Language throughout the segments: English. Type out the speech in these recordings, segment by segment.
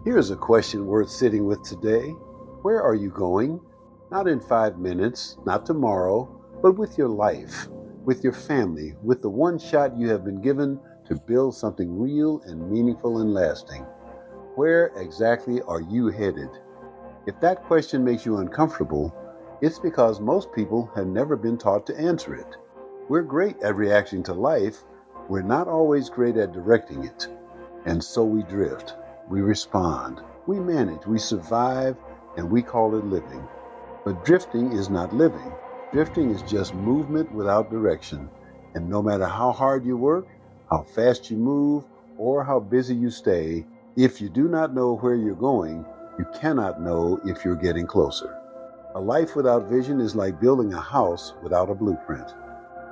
Here's a question worth sitting with today. Where are you going? Not in 5 minutes, not tomorrow, but with your life, with your family, with the one shot you have been given to build something real and meaningful and lasting. Where exactly are you headed? If that question makes you uncomfortable, it's because most people have never been taught to answer it. We're great at reacting to life, we're not always great at directing it. And so we drift, we respond, we manage, we survive, and we call it living. But drifting is not living. Drifting is just movement without direction. And no matter how hard you work, how fast you move, or how busy you stay, if you do not know where you're going, you cannot know if you're getting closer. A life without vision is like building a house without a blueprint.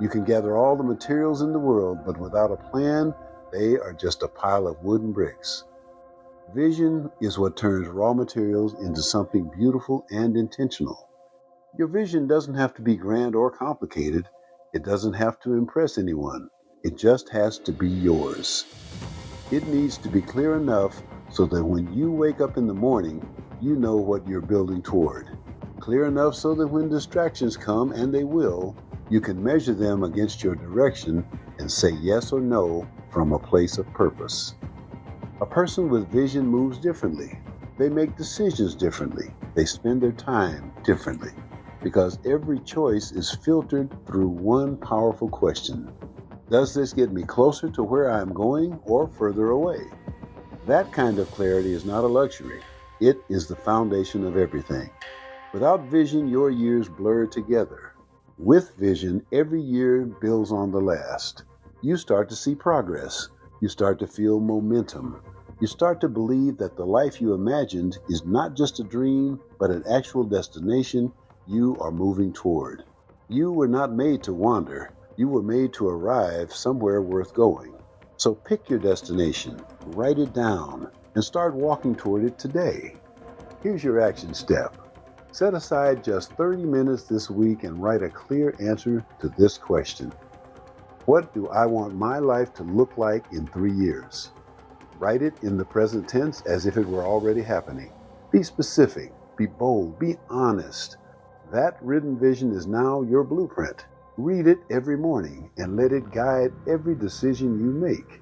You can gather all the materials in the world, but without a plan, they are just a pile of wooden bricks. Vision is what turns raw materials into something beautiful and intentional. Your vision doesn't have to be grand or complicated. It doesn't have to impress anyone. It just has to be yours. It needs to be clear enough so that when you wake up in the morning, you know what you're building toward. Clear enough so that when distractions come, and they will, you can measure them against your direction and say yes or no from a place of purpose. A person with vision moves differently. They make decisions differently. They spend their time differently. Because every choice is filtered through one powerful question. Does this get me closer to where I'm going or further away? That kind of clarity is not a luxury. It is the foundation of everything. Without vision, your years blur together. With vision, every year builds on the last. You start to see progress. You start to feel momentum. You start to believe that the life you imagined is not just a dream, but an actual destination you are moving toward. You were not made to wander. You were made to arrive somewhere worth going. So pick your destination, write it down, and start walking toward it today. Here's your action step. Set aside just 30 minutes this week and write a clear answer to this question. What do I want my life to look like in 3 years? Write it in the present tense as if it were already happening. Be specific, be bold, be honest. That written vision is now your blueprint. Read it every morning and let it guide every decision you make.